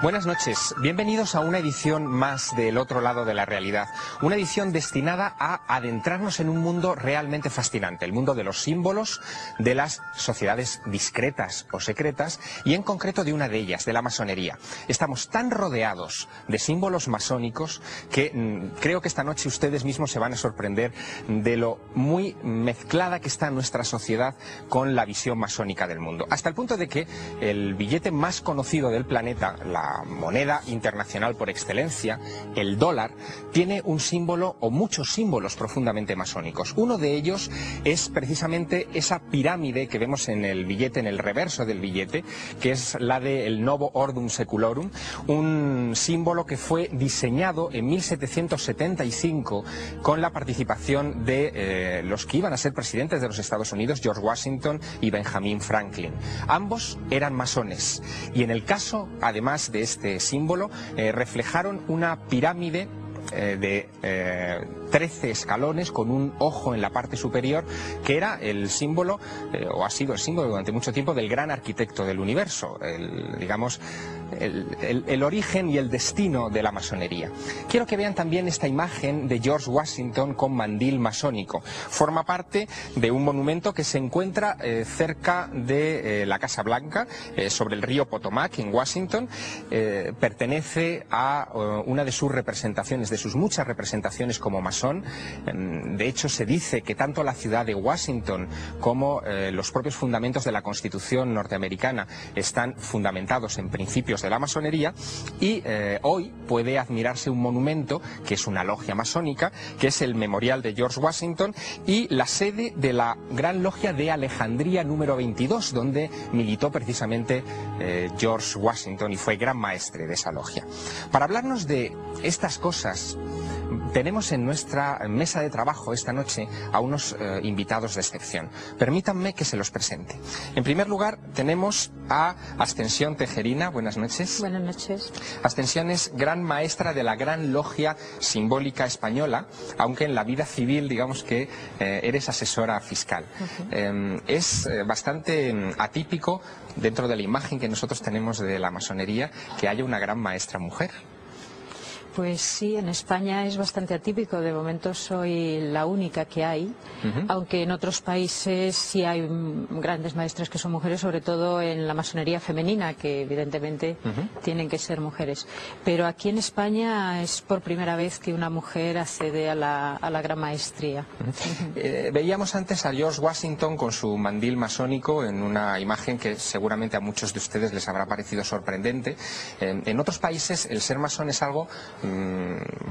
Buenas noches, bienvenidos a una edición más del otro lado de la realidad, una edición destinada a adentrarnos en un mundo realmente fascinante, el mundo de los símbolos, de las sociedades discretas o secretas y en concreto de una de ellas, de la masonería. Estamos tan rodeados de símbolos masónicos que creo que esta noche ustedes mismos se van a sorprender de lo muy mezclada que está nuestra sociedad con la visión masónica del mundo, hasta el punto de que el billete más conocido del planeta, la moneda internacional por excelencia, el dólar, tiene un símbolo o muchos símbolos profundamente masónicos. Uno de ellos es precisamente esa pirámide que vemos en el billete, en el reverso del billete, que es la del Novo Ordum Seculorum, un símbolo que fue diseñado en 1775 con la participación de los que iban a ser presidentes de los Estados Unidos, George Washington y Benjamin Franklin. Ambos eran masones y en el caso, además de este símbolo, reflejaron una pirámide de 13 escalones con un ojo en la parte superior, que era el símbolo, o ha sido el símbolo durante mucho tiempo, del gran arquitecto del universo, digamos, el origen y el destino de la masonería. Quiero que vean también esta imagen de George Washington con mandil masónico. Forma parte de un monumento que se encuentra cerca de la Casa Blanca, sobre el río Potomac en Washington. Pertenece a una de sus representaciones, de sus muchas representaciones como masón. De hecho, se dice que tanto la ciudad de Washington como los propios fundamentos de la Constitución norteamericana están fundamentados en principios de la masonería, y hoy puede admirarse un monumento que es una logia masónica, que es el Memorial de George Washington y la sede de la Gran Logia de Alejandría número 22, donde militó precisamente George Washington y fue gran maestre de esa logia. Para hablarnos de estas cosas, tenemos en nuestra mesa de trabajo esta noche a unos invitados de excepción. Permítanme que se los presente. En primer lugar, tenemos a Ascensión Tejerina. Buenas noches. Buenas noches. Ascensión es gran maestra de la Gran Logia Simbólica Española, aunque en la vida civil, digamos que eres asesora fiscal. Es bastante atípico, dentro de la imagen que nosotros tenemos de la masonería, que haya una gran maestra mujer. Pues sí, en España es bastante atípico. De momento soy la única que hay, aunque en otros países sí hay grandes maestras que son mujeres, sobre todo en la masonería femenina, que evidentemente tienen que ser mujeres. Pero aquí en España es por primera vez que una mujer accede a la gran maestría. Veíamos antes a George Washington con su mandil masónico en una imagen que seguramente a muchos de ustedes les habrá parecido sorprendente. En otros países el ser masón es algo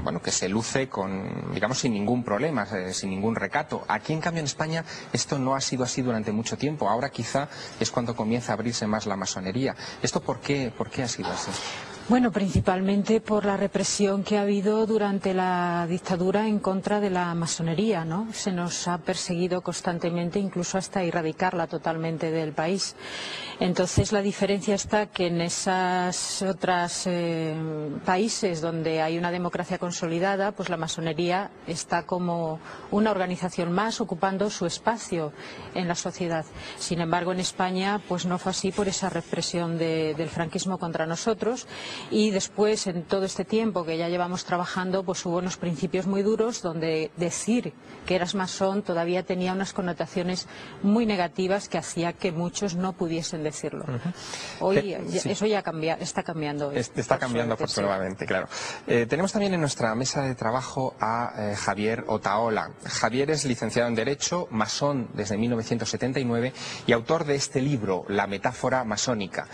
bueno, que se luce con, digamos, sin ningún problema, sin ningún recato. Aquí, en cambio, en España, esto no ha sido así durante mucho tiempo. Ahora quizá es cuando comienza a abrirse más la masonería. ¿Esto por qué ha sido así? Bueno, principalmente por la represión que ha habido durante la dictadura en contra de la masonería, ¿no? Se nos ha perseguido constantemente, incluso hasta erradicarla totalmente del país. Entonces, la diferencia está que en esas otras países donde hay una democracia consolidada, pues la masonería está como una organización más, ocupando su espacio en la sociedad. Sin embargo, en España, pues no fue así por esa represión del franquismo contra nosotros. Y después, en todo este tiempo que ya llevamos trabajando, pues hubo unos principios muy duros donde decir que eras masón todavía tenía unas connotaciones muy negativas que hacía que muchos no pudiesen decirlo. Hoy sí, eso ya está cambiando. Está cambiando afortunadamente, sí. Claro. Tenemos también en nuestra mesa de trabajo a Javier Otaola. Javier es licenciado en Derecho, masón desde 1979 y autor de este libro, La metáfora masónica.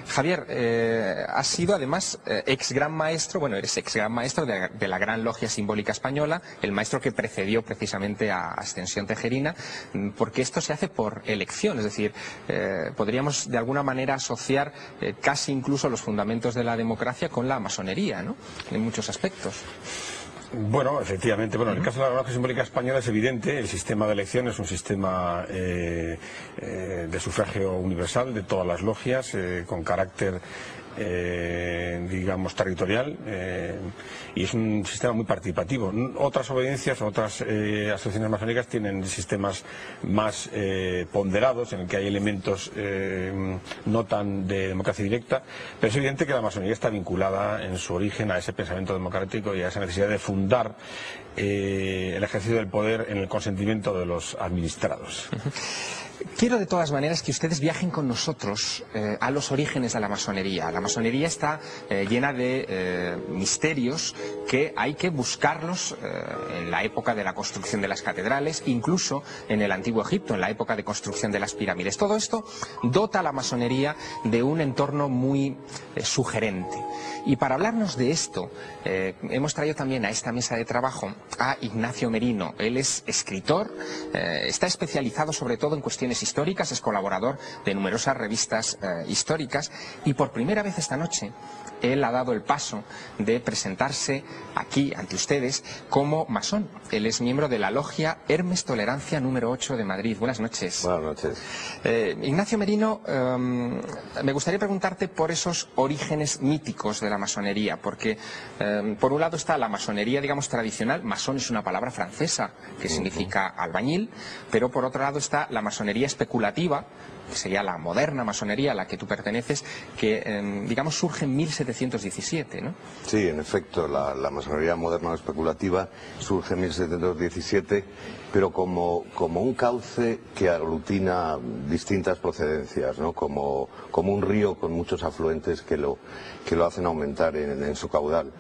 Javier, has sido además ex gran maestro, bueno, eres ex gran maestro de la Gran Logia Simbólica Española, el maestro que precedió precisamente a Ascensión Tejerina, porque esto se hace por elección, es decir, podríamos de alguna manera asociar casi incluso los fundamentos de la democracia con la masonería, ¿no? En muchos aspectos. Bueno, efectivamente. Bueno, en el caso de la Logia Simbólica Española es evidente, el sistema de elección es un sistema de sufragio universal de todas las logias, con carácter digamos, territorial, y es un sistema muy participativo. Otras obediencias, otras asociaciones masónicas tienen sistemas más ponderados, en el que hay elementos no tan de democracia directa, pero es evidente que la masonería está vinculada en su origen a ese pensamiento democrático y a esa necesidad de fundar el ejercicio del poder en el consentimiento de los administrados. Quiero de todas maneras que ustedes viajen con nosotros a los orígenes de la masonería. La masonería está llena de misterios que hay que buscarlos en la época de la construcción de las catedrales, incluso en el Antiguo Egipto, en la época de construcción de las pirámides. Todo esto dota a la masonería de un entorno muy sugerente. Y para hablarnos de esto, hemos traído también a esta mesa de trabajo a Ignacio Merino. Él es escritor, está especializado sobre todo en cuestiones históricas, es colaborador de numerosas revistas históricas, y por primera vez esta noche él ha dado el paso de presentarse aquí ante ustedes como masón. Él es miembro de la logia Hermes Tolerancia número 8 de Madrid. Buenas noches. Buenas noches. Ignacio Merino, me gustaría preguntarte por esos orígenes míticos de la masonería, porque por un lado está la masonería, digamos, tradicional. Masón es una palabra francesa que significa albañil, pero por otro lado está la masonería especulativa, que sería la moderna masonería a la que tú perteneces, que digamos surge en 1717, ¿no? Sí, en efecto, la masonería moderna o especulativa surge en 1717, pero como un cauce que aglutina distintas procedencias, ¿no? Como un río con muchos afluentes que lo hacen aumentar en su caudal.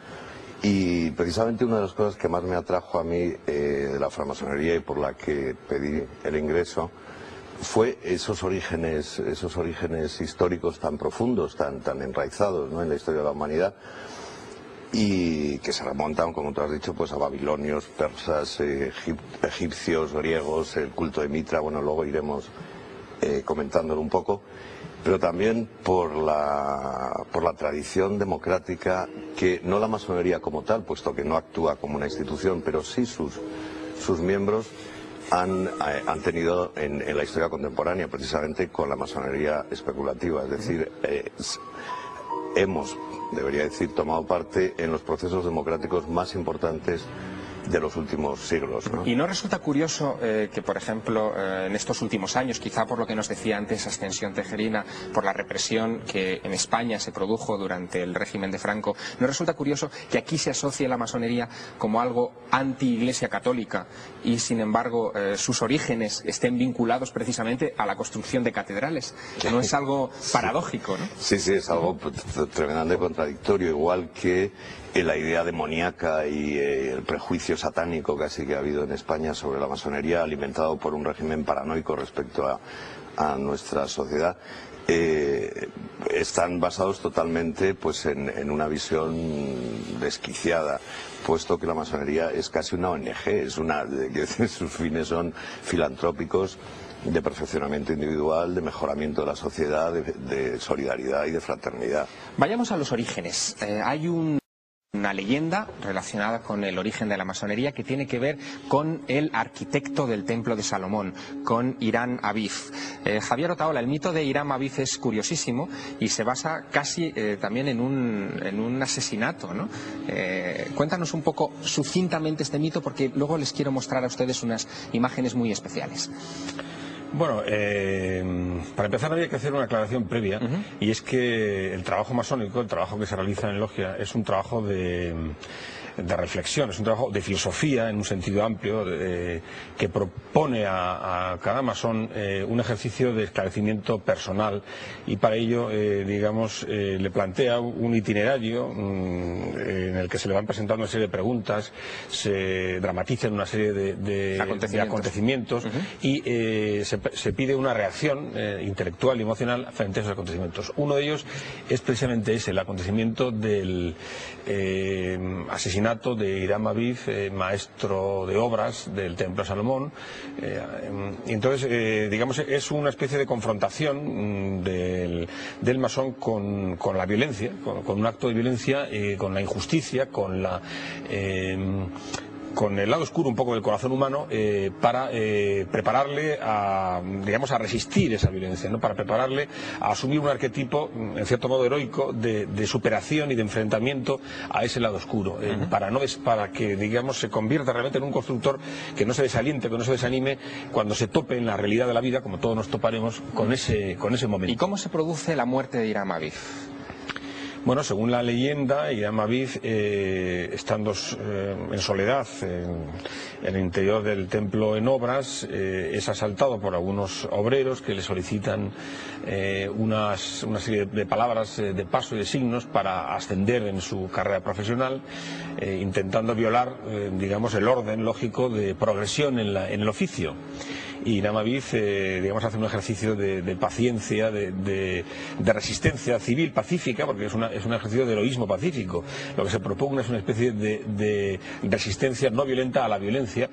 Y precisamente una de las cosas que más me atrajo a mí de la francmasonería y por la que pedí el ingreso fue esos orígenes históricos tan profundos, tan enraizados, ¿no?, en la historia de la humanidad, y que se remontan, como tú has dicho, pues a babilonios, persas, egipcios, griegos, el culto de Mitra. Bueno, luego iremos comentándolo un poco, pero también por la tradición democrática, que no la masonería como tal, puesto que no actúa como una institución, pero sí sus miembros han tenido en la historia contemporánea, precisamente con la masonería especulativa. Es decir, debería decir, tomado parte en los procesos democráticos más importantes de los últimos siglos, ¿no? ¿Y no resulta curioso que, por ejemplo, en estos últimos años, quizá por lo que nos decía antes Ascensión Tejerina, por la represión que en España se produjo durante el régimen de Franco, no resulta curioso que aquí se asocie la masonería como algo anti-iglesia católica y, sin embargo, sus orígenes estén vinculados precisamente a la construcción de catedrales? ¿No es algo paradójico, no? Sí, es algo tremendamente contradictorio, igual que la idea demoníaca y el prejuicio satánico casi que ha habido en España sobre la masonería, alimentado por un régimen paranoico respecto a nuestra sociedad, están basados totalmente pues en una visión desquiciada, puesto que la masonería es casi una ONG, sus fines son filantrópicos, de perfeccionamiento individual, de mejoramiento de la sociedad, de solidaridad y de fraternidad. Vayamos a los orígenes. Hay una leyenda relacionada con el origen de la masonería que tiene que ver con el arquitecto del Templo de Salomón, con Hiram Abif. Javier Otaola, el mito de Hiram Abif es curiosísimo y se basa casi también en un asesinato, ¿no? Cuéntanos un poco sucintamente este mito, porque luego les quiero mostrar a ustedes unas imágenes muy especiales. Bueno, para empezar había que hacer una aclaración previa, y es que el trabajo masónico, el trabajo que se realiza en logia, es un trabajo de reflexión, es un trabajo de filosofía en un sentido amplio, que propone a cada masón un ejercicio de esclarecimiento personal, y para ello, le plantea un itinerario en el que se le van presentando una serie de preguntas, se dramatizan una serie de acontecimientos y se pide una reacción intelectual y emocional frente a esos acontecimientos. Uno de ellos es precisamente ese, el acontecimiento del asesinato de Hiram Abif, maestro de obras del Templo de Salomón. Y entonces, es una especie de confrontación del masón con la violencia, con un acto de violencia, con la injusticia, con con el lado oscuro un poco del corazón humano para prepararle a, digamos, a resistir esa violencia, ¿no? Para prepararle a asumir un arquetipo, en cierto modo heroico, de superación y de enfrentamiento a ese lado oscuro, para que, digamos, se convierta realmente en un constructor que no se desaliente, que no se desanime cuando se tope en la realidad de la vida, como todos nos toparemos con ese momento. ¿Y cómo se produce la muerte de Hiram Abiv? Bueno, según la leyenda, Hiram Abiv, estando en soledad en el interior del templo en obras, es asaltado por algunos obreros que le solicitan una serie de palabras de paso y de signos para ascender en su carrera profesional, intentando violar, digamos, el orden lógico de progresión en el oficio. Y Hiram Abiv, digamos, hace un ejercicio de paciencia, de resistencia civil pacífica, porque es un ejercicio de heroísmo pacífico. Lo que se propone es una especie de resistencia no violenta a la violencia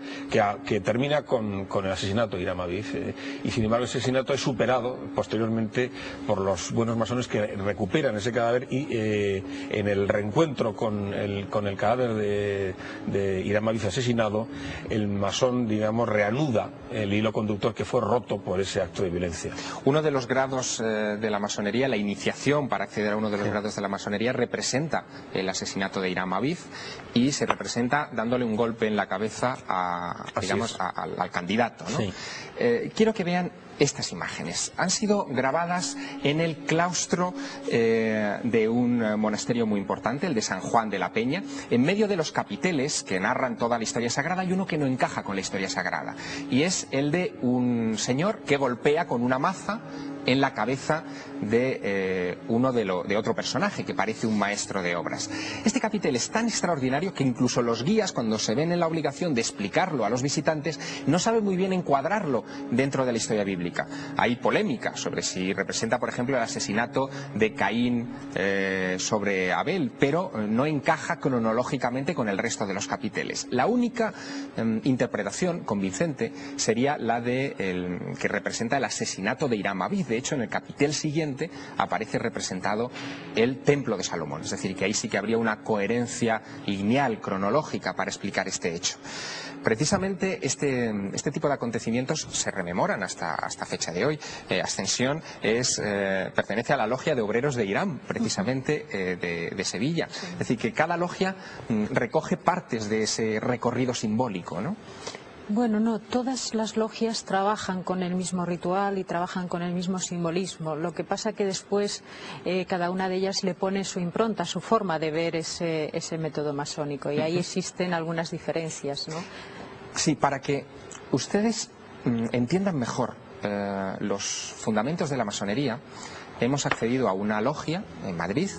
que termina con el asesinato de Hiram Abiv. Y sin embargo, ese asesinato es superado posteriormente por los buenos masones que recuperan ese cadáver y en el reencuentro con el cadáver de Hiram Abiv asesinado, el masón, digamos, reanuda el hilo conductor que fue roto por ese acto de violencia. Uno de los grados de la masonería, la iniciación para acceder a uno de los grados de la masonería, representa el asesinato de Hiram Abiv y se representa dándole un golpe en la cabeza al candidato, ¿no? Sí. Quiero que vean estas imágenes. Han sido grabadas en el claustro de un monasterio muy importante, el de San Juan de la Peña. En medio de los capiteles que narran toda la historia sagrada hay uno que no encaja con la historia sagrada, y es el de un señor que golpea con una maza en la cabeza de otro personaje que parece un maestro de obras. Este capitel es tan extraordinario que incluso los guías, cuando se ven en la obligación de explicarlo a los visitantes, no saben muy bien encuadrarlo dentro de la historia bíblica. Hay polémica sobre si representa, por ejemplo, el asesinato de Caín sobre Abel, pero no encaja cronológicamente con el resto de los capiteles. La única interpretación convincente sería la que representa el asesinato de Hiram Abiv. De hecho, en el capitel siguiente aparece representado el templo de Salomón, es decir, que ahí sí que habría una coherencia lineal, cronológica para explicar este hecho. Precisamente este tipo de acontecimientos se rememoran hasta fecha de hoy. Ascensión pertenece a la logia de obreros de Hiram, precisamente de Sevilla. Es decir, que cada logia recoge partes de ese recorrido simbólico, ¿no? Bueno, no, todas las logias trabajan con el mismo ritual y trabajan con el mismo simbolismo. Lo que pasa que después cada una de ellas le pone su impronta, su forma de ver ese método masónico, y ahí existen algunas diferencias, ¿no? Sí, para que ustedes entiendan mejor los fundamentos de la masonería, hemos accedido a una logia en Madrid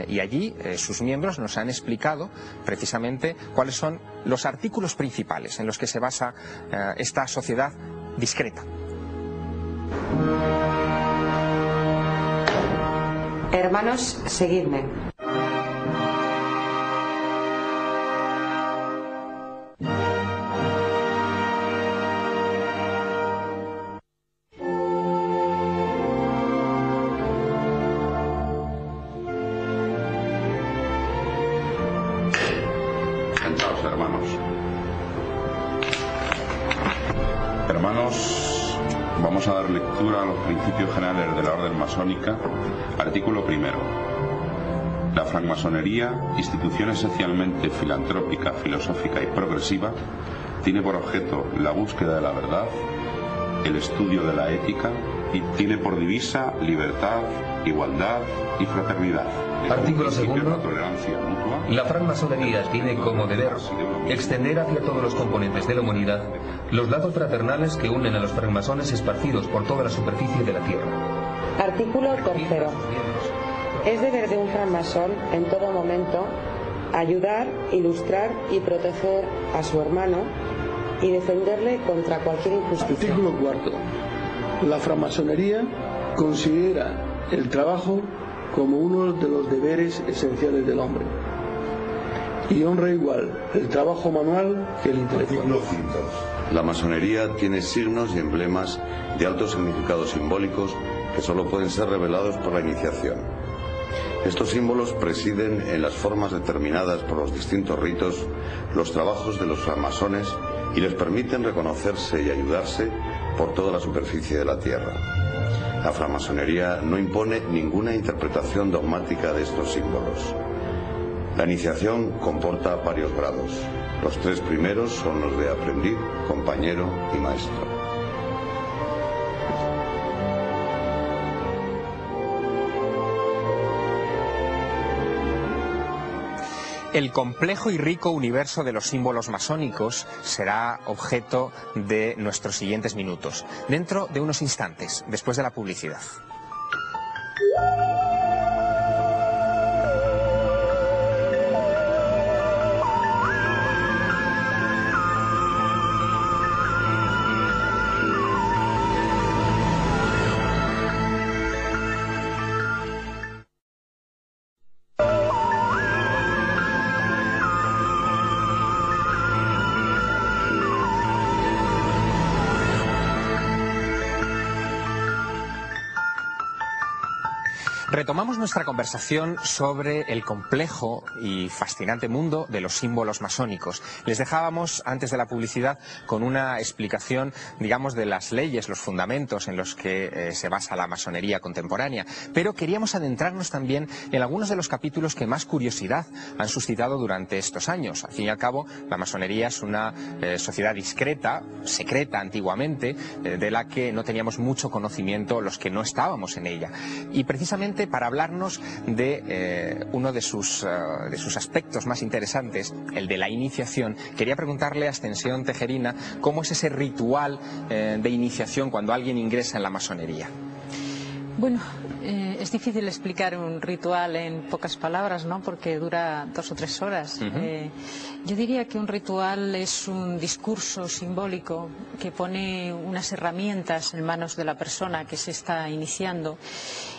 y allí sus miembros nos han explicado precisamente cuáles son los artículos principales en los que se basa esta sociedad discreta. Hermanos, seguidme. Hermanos, vamos a dar lectura a los principios generales de la orden masónica. Artículo primero. La francmasonería, institución esencialmente filantrópica, filosófica y progresiva, tiene por objeto la búsqueda de la verdad, el estudio de la ética, y tiene por divisa libertad, igualdad y fraternidad. Artículo segundo. La francmasonería tiene como deber extender hacia todos los componentes de la humanidad los lazos fraternales que unen a los francmasones esparcidos por toda la superficie de la Tierra. Artículo tercero. Es deber de un francmasón en todo momento ayudar, ilustrar y proteger a su hermano y defenderle contra cualquier injusticia. Artículo cuarto. La francmasonería considera el trabajo como uno de los deberes esenciales del hombre y honra igual el trabajo manual que el intelectual. La masonería tiene signos y emblemas de altos significados simbólicos que solo pueden ser revelados por la iniciación. Estos símbolos presiden en las formas determinadas por los distintos ritos los trabajos de los francmasones y les permiten reconocerse y ayudarse por toda la superficie de la Tierra. La francmasonería no impone ninguna interpretación dogmática de estos símbolos. La iniciación comporta varios grados. Los 3 primeros son los de aprendiz, compañero y maestro. El complejo y rico universo de los símbolos masónicos será objeto de nuestros siguientes minutos, dentro de unos instantes, después de la publicidad. Retomamos nuestra conversación sobre el complejo y fascinante mundo de los símbolos masónicos. Les dejábamos antes de la publicidad con una explicación, digamos, de las leyes, los fundamentos en los que se basa la masonería contemporánea, pero queríamos adentrarnos también en algunos de los capítulos que más curiosidad han suscitado durante estos años. Al fin y al cabo, la masonería es una sociedad discreta, secreta antiguamente, de la que no teníamos mucho conocimiento los que no estábamos en ella. Y precisamente para hablarnos de uno de sus aspectos más interesantes, el de la iniciación, quería preguntarle a Ascensión Tejerina cómo es ese ritual de iniciación cuando alguien ingresa en la masonería. Bueno, es difícil explicar un ritual en pocas palabras, ¿no? Porque dura 2 o 3 horas. Yo diría que un ritual es un discurso simbólico que pone unas herramientas en manos de la persona que se está iniciando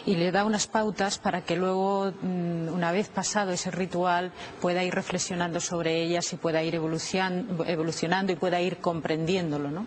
y le da unas pautas para que luego, una vez pasado ese ritual, pueda ir reflexionando sobre ellas y pueda ir evolucionando y pueda ir comprendiéndolo, ¿no?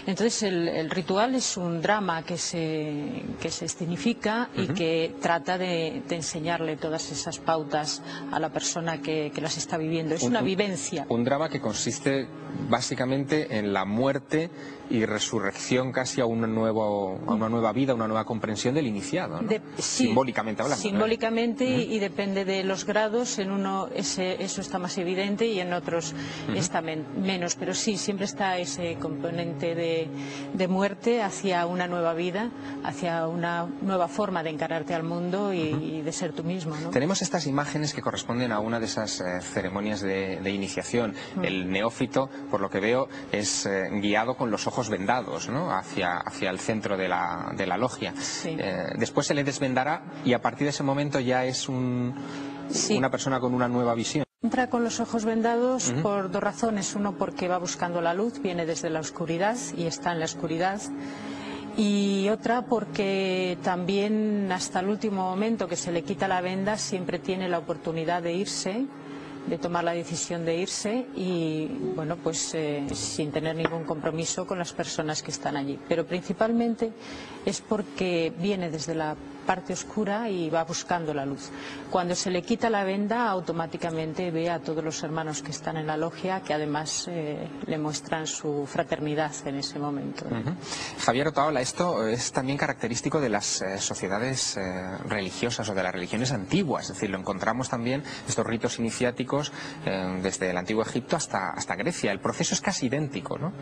Entonces el ritual es un drama que se escenifica y que trata de enseñarle todas esas pautas a la persona que las está viviendo. Es una vivencia. Un drama que consiste básicamente en la muerte y resurrección casi a una nueva vida, una nueva comprensión del iniciado, ¿no? Sí, simbólicamente hablando. Simbólicamente, y depende de los grados. En uno eso está más evidente y en otros está menos, pero sí, siempre está ese componente de muerte hacia una nueva vida, hacia una nueva forma de encararte al mundo y de ser tú mismo, ¿no? Tenemos estas imágenes que corresponden a una de esas ceremonias de iniciación. El neófito, por lo que veo, es guiado con los ojos vendados, ¿no? hacia el centro de la logia. Sí. Después se le desvendará y a partir de ese momento ya es una persona con una nueva visión. Entra con los ojos vendados por 2 razones. Uno, porque va buscando la luz, viene desde la oscuridad y está en la oscuridad. Y otra, porque también hasta el último momento que se le quita la venda siempre tiene la oportunidad de irse, de tomar la decisión de irse y, bueno, pues sin tener ningún compromiso con las personas que están allí. Pero principalmente es porque viene desde la parte oscura y va buscando la luz. Cuando se le quita la venda, automáticamente ve a todos los hermanos que están en la logia, que además le muestran su fraternidad en ese momento. Javier Otaola, esto es también característico de las sociedades religiosas o de las religiones antiguas, es decir, lo encontramos también, estos ritos iniciáticos, desde el antiguo Egipto hasta Grecia. El proceso es casi idéntico, ¿no?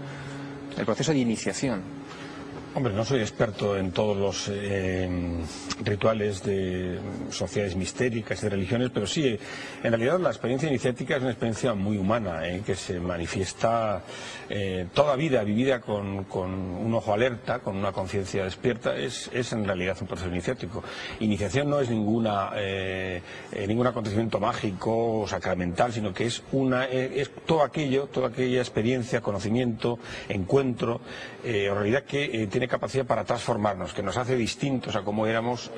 El proceso de iniciación. Hombre, no soy experto en todos los rituales de sociedades mistéricas y de religiones, pero sí, en realidad la experiencia iniciática es una experiencia muy humana, que se manifiesta toda vida vivida con un ojo alerta, con una conciencia despierta, es en realidad un proceso iniciático. Iniciación no es ningún acontecimiento mágico o sacramental, sino que es toda aquella experiencia, conocimiento, encuentro, en realidad que tiene tiene capacidad para transformarnos, que nos hace distintos a como éramos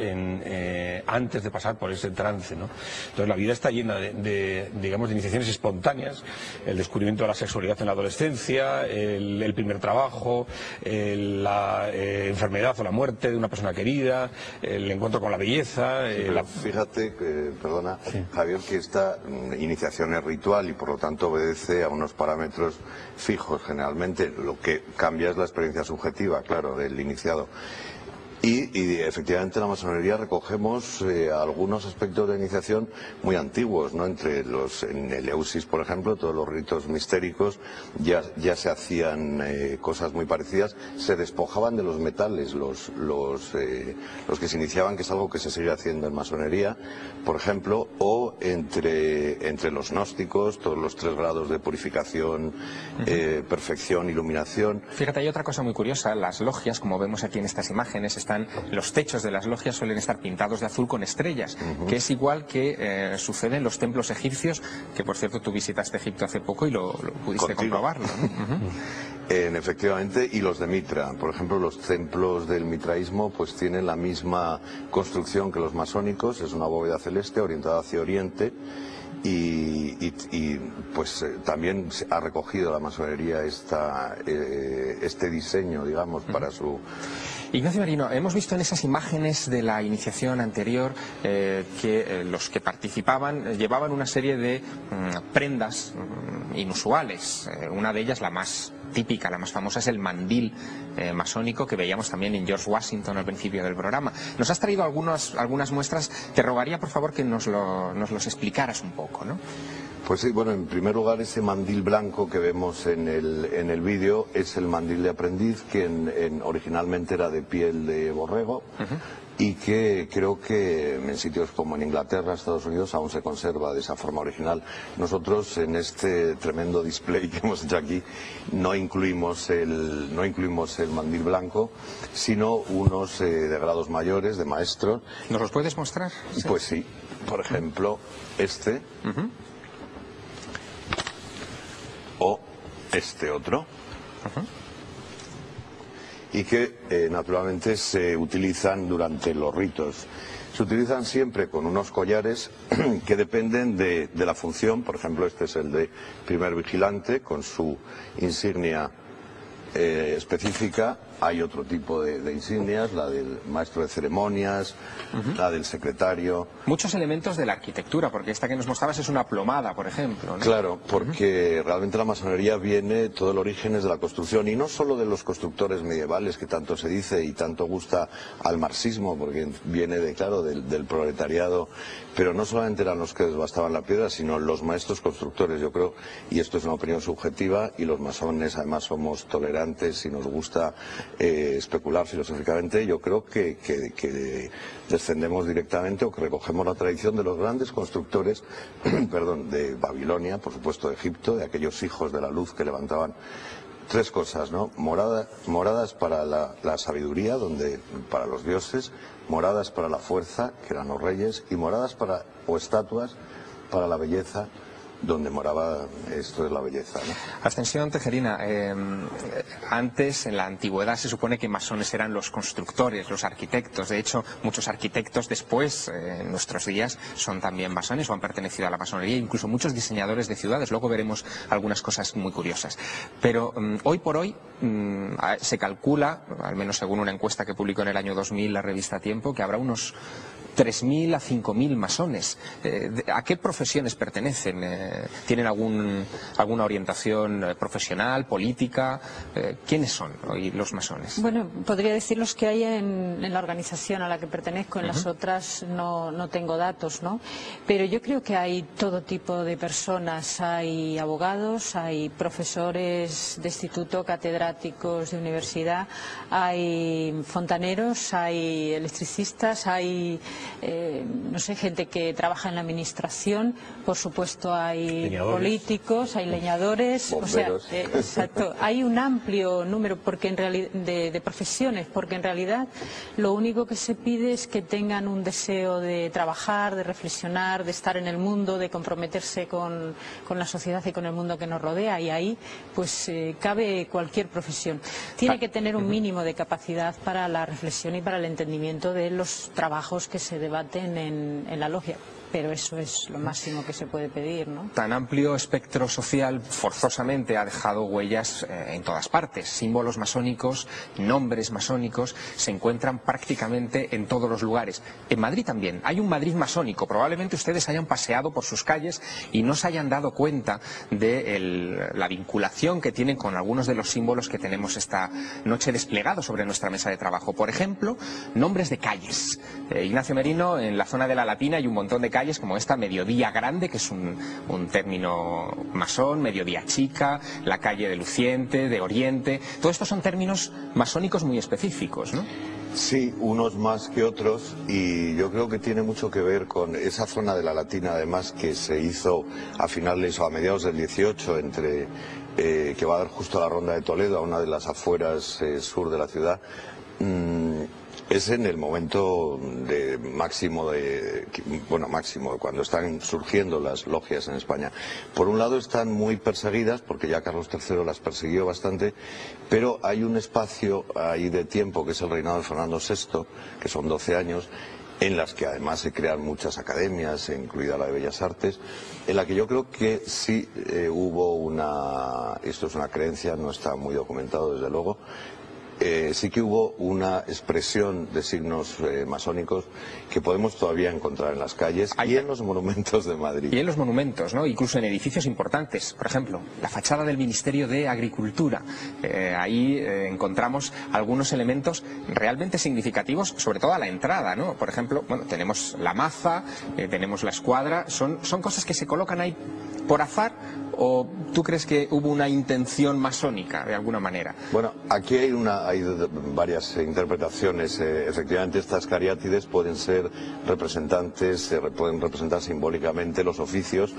antes de pasar por ese trance, ¿no? Entonces la vida está llena digamos, de iniciaciones espontáneas, el descubrimiento de la sexualidad en la adolescencia, el primer trabajo, la enfermedad o la muerte de una persona querida, el encuentro con la belleza. Fíjate, perdona, sí, Javier, que esta iniciación es ritual y por lo tanto obedece a unos parámetros fijos generalmente. Lo que cambia es la experiencia subjetiva, claro, del iniciado. Y efectivamente en la masonería recogemos algunos aspectos de iniciación muy antiguos, ¿no? En el Eleusis, por ejemplo, todos los ritos mistéricos ya se hacían cosas muy parecidas, se despojaban de los metales los que se iniciaban, que es algo que se sigue haciendo en masonería, por ejemplo, o entre los gnósticos, todos los 3 grados de purificación, perfección, iluminación. Fíjate, hay otra cosa muy curiosa, las logias, como vemos aquí en estas imágenes, los techos de las logias suelen estar pintados de azul con estrellas, que es igual que sucede en los templos egipcios, que por cierto tú visitaste Egipto hace poco y lo pudiste comprobarlo, ¿no? Efectivamente, y los de Mitra, por ejemplo, los templos del mitraísmo pues tienen la misma construcción que los masónicos, es una bóveda celeste orientada hacia oriente. Y pues también ha recogido la masonería este diseño, digamos, para su... Ignacio Merino, hemos visto en esas imágenes de la iniciación anterior que los que participaban llevaban una serie de prendas inusuales. Una de ellas, la más típica, la más famosa, es el mandil masónico que veíamos también en George Washington al principio del programa. Nos has traído algunas muestras. Te rogaría, por favor, que nos los explicaras un poco, ¿no? Pues sí, bueno, en primer lugar ese mandil blanco que vemos en el vídeo es el mandil de aprendiz, que originalmente era de piel de borrego. Y que creo que en sitios como en Inglaterra, Estados Unidos, aún se conserva de esa forma original. Nosotros en este tremendo display que hemos hecho aquí no incluimos el mandil blanco, sino unos de grados mayores, de maestros. ¿Nos los puedes mostrar? Sí. Pues sí, por ejemplo, este o este otro. Y que naturalmente se utilizan durante los ritos. Se utilizan siempre con unos collares que dependen de la función. Por ejemplo, este es el de primer vigilante con su insignia específica. Hay otro tipo de insignias, la del maestro de ceremonias, la del secretario. Muchos elementos de la arquitectura, porque esta que nos mostrabas es una plomada, por ejemplo, ¿no? Claro, porque realmente la masonería viene, todo el origen es de la construcción, y no solo de los constructores medievales, que tanto se dice y tanto gusta al marxismo, porque viene del proletariado, pero no solamente eran los que desbastaban la piedra, sino los maestros constructores, yo creo, y esto es una opinión subjetiva, y los masones además somos tolerantes y nos gusta especular filosóficamente. Yo creo que descendemos directamente o que recogemos la tradición de los grandes constructores de Babilonia, por supuesto de Egipto, de aquellos hijos de la luz que levantaban 3 cosas, ¿no? Moradas para la sabiduría, para los dioses, moradas para la fuerza, que eran los reyes, y moradas o estatuas para la belleza, donde moraba, esto es la belleza, ¿no? Ascensión Tejerina, antes, en la antigüedad, se supone que masones eran los constructores, los arquitectos. De hecho, muchos arquitectos después, en nuestros días, son también masones o han pertenecido a la masonería, incluso muchos diseñadores de ciudades. Luego veremos algunas cosas muy curiosas. Pero hoy por hoy se calcula, al menos según una encuesta que publicó en el año 2000 la revista Tiempo, que habrá unos 3.000 a 5.000 masones. ¿A qué profesiones pertenecen? ¿Tienen alguna orientación profesional, política? ¿Quiénes son hoy los masones? Bueno, podría decir los que hay en la organización a la que pertenezco. En las otras no tengo datos, ¿no? Pero yo creo que hay todo tipo de personas. Hay abogados, hay profesores de instituto, catedráticos de universidad, hay fontaneros, hay electricistas, hay no sé, gente que trabaja en la administración, por supuesto hay políticos, hay leñadores, bomberos. O sea, exacto, hay un amplio número porque en realidad, de profesiones, porque en realidad lo único que se pide es que tengan un deseo de trabajar, de reflexionar, de estar en el mundo, de comprometerse con la sociedad y con el mundo que nos rodea, y ahí pues cabe cualquier profesión. Tiene que tener un mínimo de capacidad para la reflexión y para el entendimiento de los trabajos que se debaten en la logia. Pero eso es lo máximo que se puede pedir, ¿no? Tan amplio espectro social forzosamente ha dejado huellas en todas partes. Símbolos masónicos, nombres masónicos se encuentran prácticamente en todos los lugares. En Madrid también. Hay un Madrid masónico. Probablemente ustedes hayan paseado por sus calles y no se hayan dado cuenta de la vinculación que tienen con algunos de los símbolos que tenemos esta noche desplegados sobre nuestra mesa de trabajo. Por ejemplo, nombres de calles. Ignacio Merino, en la zona de La Latina hay un montón de calles como esta, Mediodía Grande, que es un término masón, Mediodía Chica, la calle de Luciente, de Oriente. Todos estos son términos masónicos muy específicos, ¿no? Sí, unos más que otros, y yo creo que tiene mucho que ver con esa zona de La Latina, además, que se hizo a finales o a mediados del 18, que va a dar justo a la Ronda de Toledo, a una de las afueras sur de la ciudad. Es en el momento máximo, cuando están surgiendo las logias en España. Por un lado están muy perseguidas, porque ya Carlos III las persiguió bastante, pero hay un espacio ahí de tiempo, que es el reinado de Fernando VI, que son 12 años, en las que además se crean muchas academias, incluida la de Bellas Artes, en la que yo creo que sí hubo esto es una creencia, no está muy documentado desde luego, sí que hubo una expresión de signos masónicos que podemos todavía encontrar en las calles y en los monumentos de Madrid. Y en los monumentos, ¿no? Incluso en edificios importantes. Por ejemplo, la fachada del Ministerio de Agricultura. Ahí encontramos algunos elementos realmente significativos, sobre todo a la entrada, ¿no? Por ejemplo, bueno, tenemos la maza, tenemos la escuadra. Son cosas que se colocan ahí por azar, ¿o tú crees que hubo una intención masónica de alguna manera? Bueno, aquí hay varias interpretaciones. Efectivamente, estas cariátides pueden ser pueden representar simbólicamente los oficios,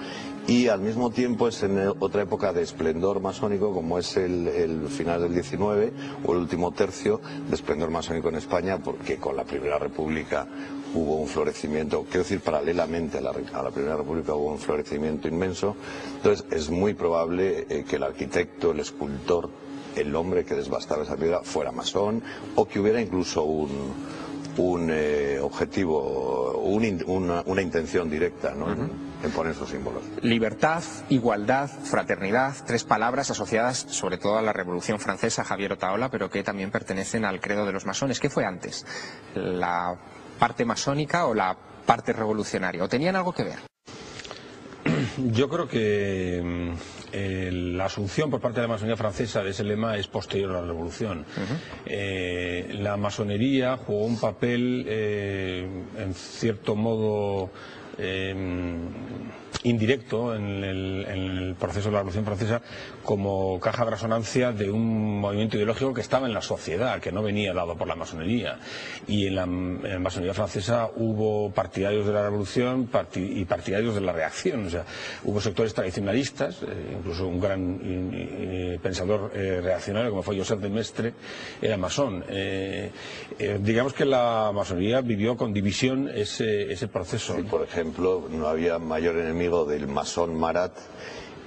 y al mismo tiempo es en otra época de esplendor masónico, como es el final del 19 o el último tercio de esplendor masónico en España, porque con la Primera República hubo un florecimiento, quiero decir, paralelamente a la Primera República hubo un florecimiento inmenso. Entonces es muy probable que el arquitecto, el escultor, el hombre que desbastaba esa piedra fuera masón, o que hubiera incluso un objetivo, una intención directa, ¿no? En poner esos símbolos. Libertad, igualdad, fraternidad, 3 palabras asociadas sobre todo a la Revolución Francesa, Javier Otaola, pero que también pertenecen al credo de los masones. ¿Qué fue antes? ¿La parte masónica o la parte revolucionaria? ¿O tenían algo que ver? Yo creo que la asunción por parte de la masonería francesa de ese lema es posterior a la Revolución. La masonería jugó un papel, en cierto modo, indirecto en el proceso de la Revolución Francesa, como caja de resonancia de un movimiento ideológico que estaba en la sociedad, que no venía dado por la masonería. Y en la masonería francesa hubo partidarios de la Revolución y partidarios de la reacción. O sea, hubo sectores tradicionalistas, incluso un gran pensador reaccionario como fue Joseph de Maistre era masón. Digamos que la masonería vivió con división ese proceso. Sí, por ejemplo, no había mayor enemigo del masón Marat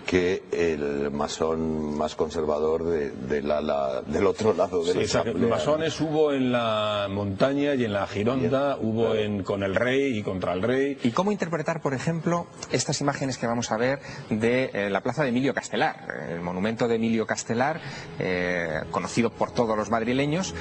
que el masón más conservador del otro lado de la asamblea. Masones hubo en la montaña y en la Gironda, hubo con el rey y contra el rey. ¿Y cómo interpretar, por ejemplo, estas imágenes que vamos a ver de la plaza de Emilio Castelar? El monumento de Emilio Castelar, conocido por todos los madrileños,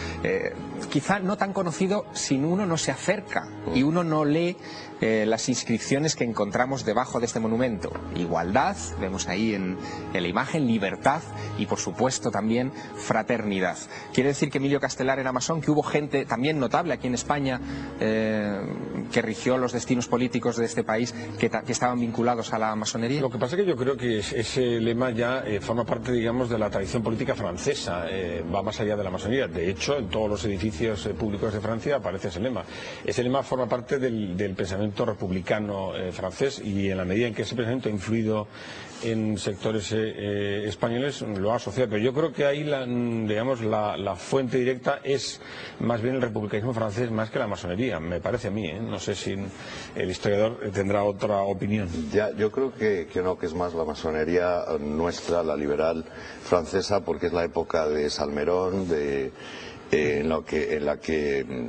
quizá no tan conocido si uno no se acerca y uno no lee las inscripciones que encontramos debajo de este monumento. Igualdad, vemos ahí ahí en la imagen, libertad y por supuesto también fraternidad. Quiere decir que Emilio Castelar era masón, que hubo gente también notable aquí en España que rigió los destinos políticos de este país que estaban vinculados a la masonería. Lo que pasa es que yo creo que ese lema ya forma parte, digamos, de la tradición política francesa, va más allá de la masonería. De hecho, en todos los edificios públicos de Francia aparece ese lema. Ese lema forma parte del pensamiento republicano francés, y en la medida en que ese pensamiento ha influido en sectores españoles lo ha asociado. Pero yo creo que ahí la fuente directa es más bien el republicanismo francés más que la masonería, me parece a mí, No sé si el historiador tendrá otra opinión. Ya, yo creo que no, que es más la masonería nuestra, la liberal francesa, porque es la época de Salmerón, en la que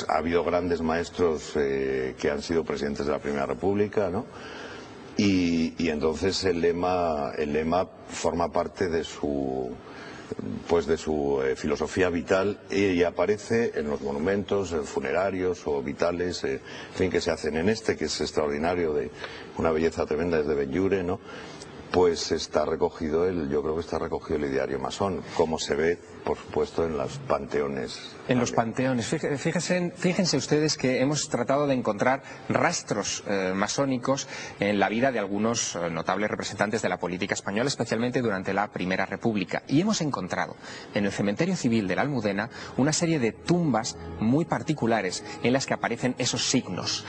ha habido grandes maestros que han sido presidentes de la Primera República, ¿no? Y entonces el lema forma parte de su filosofía vital, y aparece en los monumentos funerarios o vitales, en fin, que se hacen en que es extraordinario, de una belleza tremenda, desde Benlliure, ¿no? Pues está recogido yo creo que está recogido el ideario masón, como se ve, por supuesto, en los panteones. En los panteones. Fíjense ustedes que hemos tratado de encontrar rastros masónicos en la vida de algunos notables representantes de la política española, especialmente durante la Primera República. Y hemos encontrado en el cementerio civil de la Almudena una serie de tumbas muy particulares en las que aparecen esos signos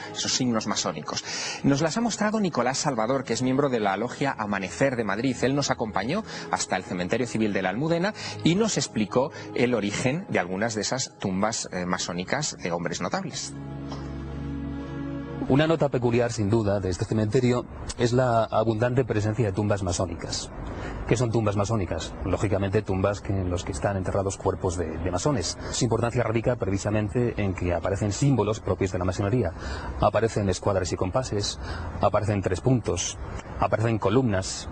masónicos. Nos las ha mostrado Nicolás Salvador, que es miembro de la logia Amanecer de Madrid. Él nos acompañó hasta el cementerio civil de la Almudena y nos explicó el origen de algunas de esas tumbas masónicas de hombres notables. Una nota peculiar, sin duda, de este cementerio es la abundante presencia de tumbas masónicas. ¿Qué son tumbas masónicas? Lógicamente tumbas en los que están enterrados cuerpos de masones. Su importancia radica precisamente en que aparecen símbolos propios de la masonería. Aparecen escuadras y compases, aparecen 3 puntos, aparecen columnas,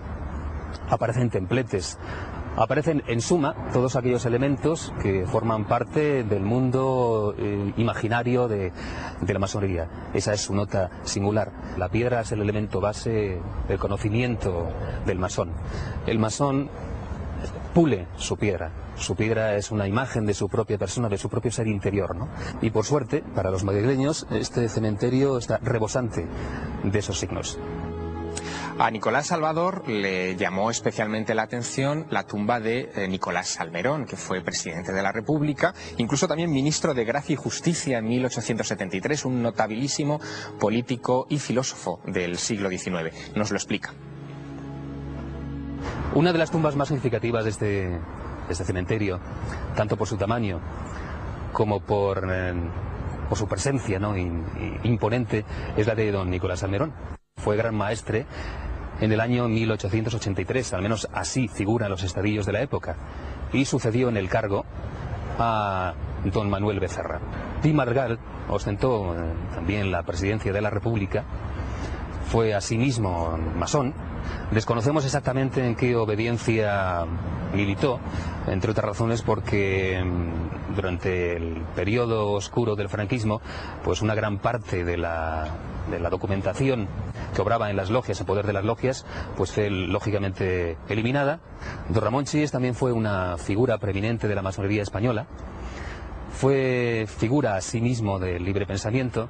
aparecen templetes. Aparecen, en suma, todos aquellos elementos que forman parte del mundo imaginario de la masonería. Esa es su nota singular. La piedra es el elemento base del conocimiento del masón. El masón pule su piedra. Su piedra es una imagen de su propia persona, de su propio ser interior, ¿no? Y por suerte, para los madrileños, este cementerio está rebosante de esos signos. A Nicolás Salvador le llamó especialmente la atención la tumba de Nicolás Salmerón, que fue presidente de la República, incluso también ministro de Gracia y Justicia en 1873, un notabilísimo político y filósofo del siglo XIX. Nos lo explica. Una de las tumbas más significativas de este cementerio, tanto por su tamaño como por su presencia, ¿no?, imponente, es la de don Nicolás Salmerón. Fue gran maestre en el año 1883, al menos así figuran los estadillos de la época, y sucedió en el cargo a don Manuel Becerra. Pi Margall ostentó también la presidencia de la República, fue asimismo masón. Desconocemos exactamente en qué obediencia militó, entre otras razones porque durante el periodo oscuro del franquismo, pues una gran parte de la documentación que obraba en las logias, en poder de las logias, pues fue lógicamente eliminada. Don Ramón Chíes también fue una figura preeminente de la masonería española, fue figura asimismo del libre pensamiento,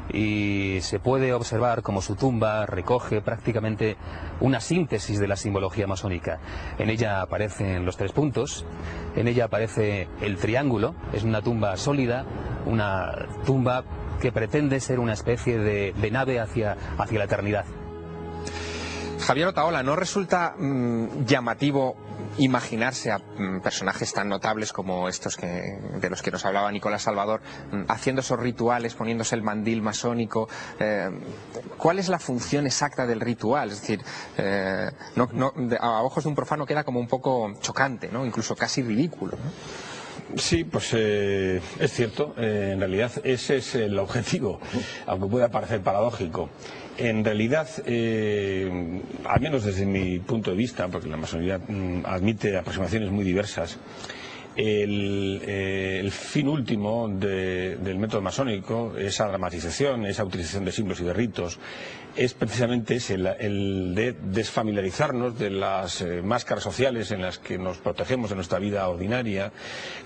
y se puede observar como su tumba recoge prácticamente una síntesis de la simbología masónica. En ella aparecen los 3 puntos, en ella aparece el triángulo, es una tumba sólida, una tumba que pretende ser una especie de nave hacia la eternidad. Javier Otaola, ¿no resulta llamativo imaginarse a personajes tan notables como estos de los que nos hablaba Nicolás Salvador, haciendo esos rituales, poniéndose el mandil masónico? ¿Cuál es la función exacta del ritual? Es decir, a ojos de un profano queda como un poco chocante, ¿no?, incluso casi ridículo, ¿no? Sí, pues es cierto, en realidad ese es el objetivo, aunque pueda parecer paradójico. En realidad, al menos desde mi punto de vista, porque la masonería admite aproximaciones muy diversas, el fin último del método masónico, esa dramatización, esa utilización de símbolos y de ritos, es precisamente el de desfamiliarizarnos de las máscaras sociales en las que nos protegemos de nuestra vida ordinaria,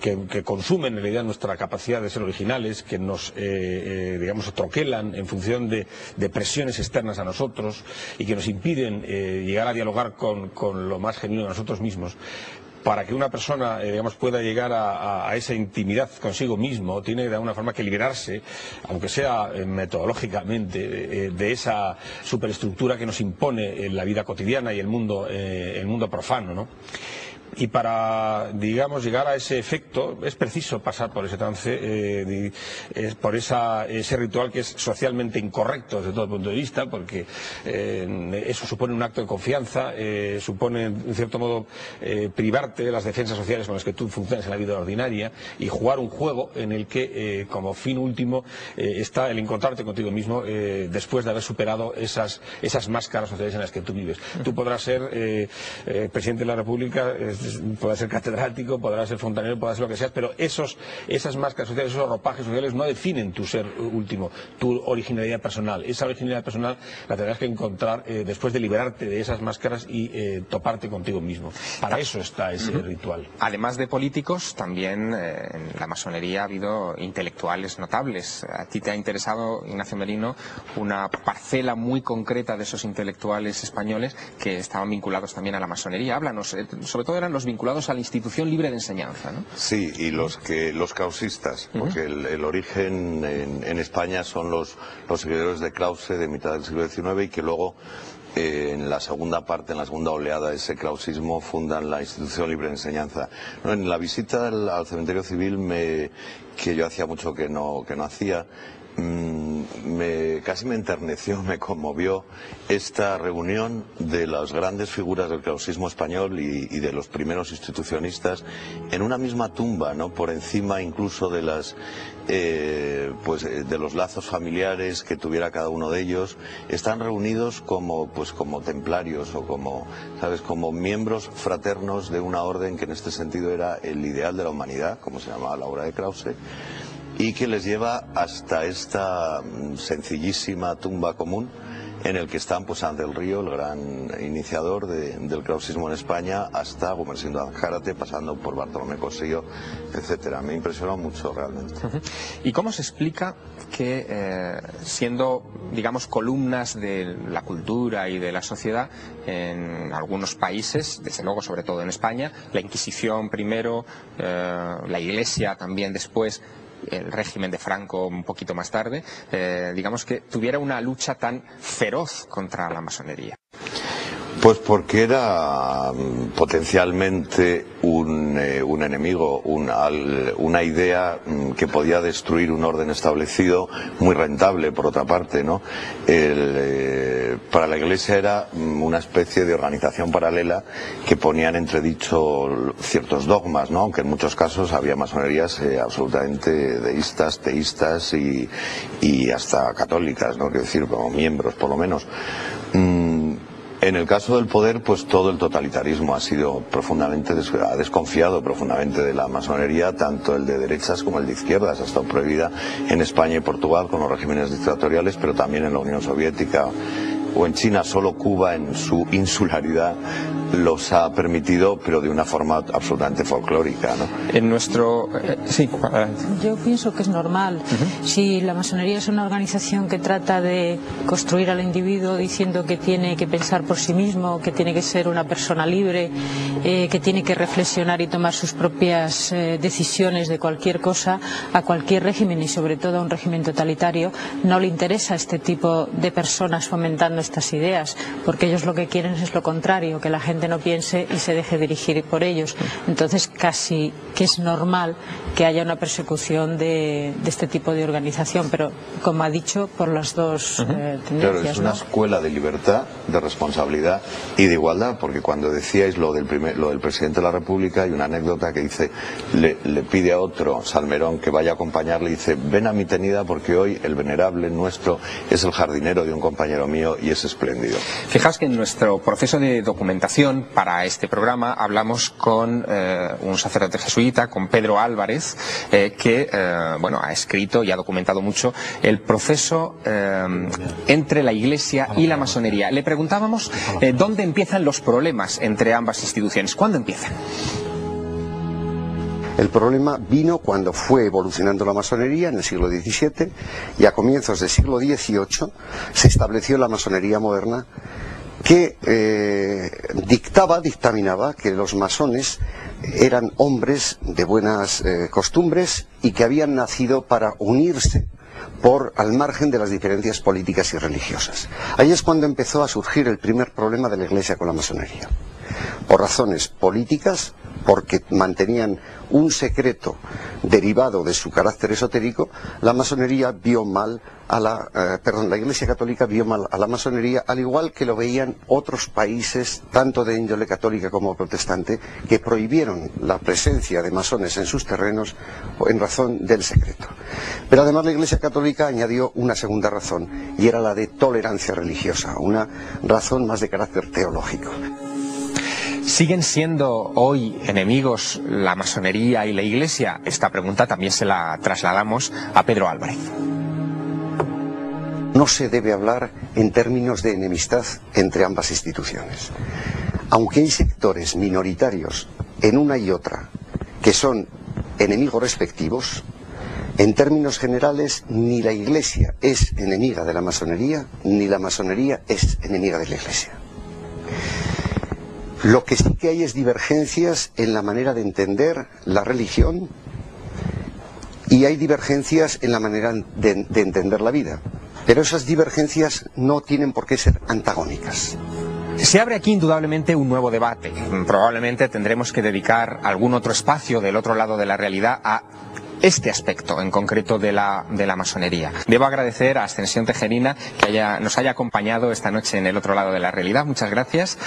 que consumen en realidad nuestra capacidad de ser originales, que nos, digamos, troquelan en función de presiones externas a nosotros y que nos impiden llegar a dialogar con lo más genuino de nosotros mismos. Para que una persona, digamos, pueda llegar a esa intimidad consigo mismo, tiene de alguna forma que liberarse, aunque sea metodológicamente, de esa superestructura que nos impone la vida cotidiana y el mundo profano, ¿no? Y para, digamos, llegar a ese efecto es preciso pasar por ese trance, por ese ritual que es socialmente incorrecto desde todo punto de vista, porque eso supone un acto de confianza, supone en cierto modo privarte de las defensas sociales con las que tú funcionas en la vida ordinaria y jugar un juego en el que como fin último está el encontrarte contigo mismo después de haber superado esas máscaras sociales en las que tú vives. Tú podrás ser presidente de la República, podrás ser catedrático, podrás ser fontanero, podrás ser lo que seas, pero esas máscaras sociales, esos ropajes sociales no definen tu ser último, tu originalidad personal. Esa originalidad personal la tendrás que encontrar después de liberarte de esas máscaras y toparte contigo mismo. Para eso está ese ritual. Además de políticos, también en la masonería ha habido intelectuales notables. A ti te ha interesado, Ignacio Merino, una parcela muy concreta de esos intelectuales españoles que estaban vinculados también a la masonería. Háblanos, sobre todo eran los vinculados a la institución libre de enseñanza, ¿no? Sí, y los krausistas, porque el origen en España son los seguidores de Krause de mitad del siglo XIX y que luego en la segunda parte, en la segunda oleada de ese krausismo, fundan la institución libre de enseñanza. No, en la visita al cementerio civil que yo hacía mucho que no hacía, casi me enterneció, me conmovió esta reunión de las grandes figuras del krausismo español y de los primeros institucionistas en una misma tumba, ¿no? Por encima incluso de de los lazos familiares que tuviera cada uno de ellos. Están reunidos como templarios o como miembros fraternos de una orden que en este sentido era el ideal de la humanidad, como se llamaba la obra de Krause, y que les lleva hasta esta sencillísima tumba común en el que están pues Ángel Río, el gran iniciador del krausismo en España, hasta Gumersindo Azcárate, pasando por Bartolomé Cossío, etcétera. Me impresionó mucho realmente. ¿Y cómo se explica que siendo, digamos, columnas de la cultura y de la sociedad en algunos países, desde luego sobre todo en España, la Inquisición primero, la Iglesia también después, el régimen de Franco un poquito más tarde, digamos que tuviera una lucha tan feroz contra la masonería? Pues porque era potencialmente un enemigo, una idea que podía destruir un orden establecido, muy rentable por otra parte, ¿no? Para la Iglesia era una especie de organización paralela que ponía en entredicho ciertos dogmas, ¿no? Aunque en muchos casos había masonerías absolutamente deístas, teístas y hasta católicas, ¿no? Quiero decir, como miembros por lo menos. En el caso del poder, pues todo el totalitarismo ha desconfiado profundamente de la masonería, tanto el de derechas como el de izquierdas. Ha estado prohibida en España y Portugal con los regímenes dictatoriales, pero también en la Unión Soviética o en China. Solo Cuba, en su insularidad, los ha permitido, pero de una forma absolutamente folclórica, ¿no? En nuestro... sí, adelante. Yo pienso que es normal. Si la masonería es una organización que trata de construir al individuo diciendo que tiene que pensar por sí mismo, que tiene que ser una persona libre, que tiene que reflexionar y tomar sus propias decisiones de cualquier cosa, a cualquier régimen y sobre todo a un régimen totalitario, no le interesa este tipo de personas fomentando estas ideas, porque ellos lo que quieren es lo contrario, que la gente no piense y se deje dirigir por ellos. Entonces casi que es normal que haya una persecución de este tipo de organización, pero como ha dicho, por las dos tendencias. Claro, es una escuela de libertad, de responsabilidad y de igualdad, porque cuando decíais lo del presidente de la República, hay una anécdota que dice, le pide a otro, Salmerón, que vaya a acompañarle, y dice, ven a mi tenida porque hoy el venerable nuestro es el jardinero de un compañero mío y es espléndido. Fijaos que en nuestro proceso de documentación para este programa hablamos con un sacerdote jesuita, con Pedro Álvarez, que ha escrito y ha documentado mucho el proceso entre la Iglesia y la masonería. Le preguntábamos dónde empiezan los problemas entre ambas instituciones. ¿Cuándo empiezan? El problema vino cuando fue evolucionando la masonería en el siglo XVII y a comienzos del siglo XVIII se estableció la masonería moderna que dictaminaba que los masones eran hombres de buenas costumbres y que habían nacido para unirse al margen de las diferencias políticas y religiosas. Ahí es cuando empezó a surgir el primer problema de la Iglesia con la masonería. Por razones políticas, porque mantenían un secreto derivado de su carácter esotérico, la masonería vio mal la Iglesia Católica vio mal a la masonería, al igual que lo veían otros países, tanto de índole católica como protestante, que prohibieron la presencia de masones en sus terrenos en razón del secreto. Pero además la Iglesia Católica añadió una segunda razón, y era la de tolerancia religiosa, una razón más de carácter teológico. ¿Siguen siendo hoy enemigos la masonería y la Iglesia? Esta pregunta también se la trasladamos a Pedro Álvarez. No se debe hablar en términos de enemistad entre ambas instituciones. Aunque hay sectores minoritarios en una y otra que son enemigos respectivos, en términos generales ni la Iglesia es enemiga de la masonería, ni la masonería es enemiga de la Iglesia. Lo que sí que hay es divergencias en la manera de entender la religión y hay divergencias en la manera de entender la vida. Pero esas divergencias no tienen por qué ser antagónicas. Se abre aquí indudablemente un nuevo debate. Probablemente tendremos que dedicar algún otro espacio del otro lado de la realidad a este aspecto en concreto de la masonería. Debo agradecer a Ascensión Tejerina que nos haya acompañado esta noche en el otro lado de la realidad. Muchas gracias.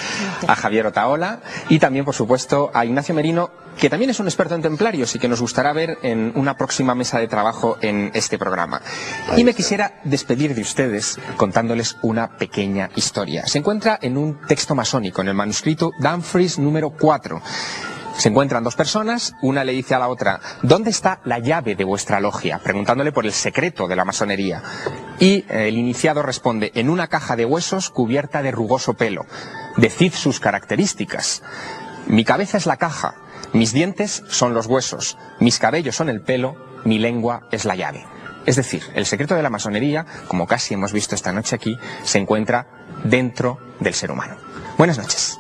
A Javier Otaola y también, por supuesto, a Ignacio Merino, que también es un experto en templarios y que nos gustará ver en una próxima mesa de trabajo en este programa. Y me quisiera despedir de ustedes contándoles una pequeña historia. Se encuentra en un texto masónico, en el manuscrito Dumfries número 4. Se encuentran dos personas, una le dice a la otra: ¿dónde está la llave de vuestra logia?, preguntándole por el secreto de la masonería. Y el iniciado responde: en una caja de huesos cubierta de rugoso pelo. Decid sus características. Mi cabeza es la caja, mis dientes son los huesos, mis cabellos son el pelo, mi lengua es la llave. Es decir, el secreto de la masonería, como casi hemos visto esta noche aquí, se encuentra dentro del ser humano. Buenas noches.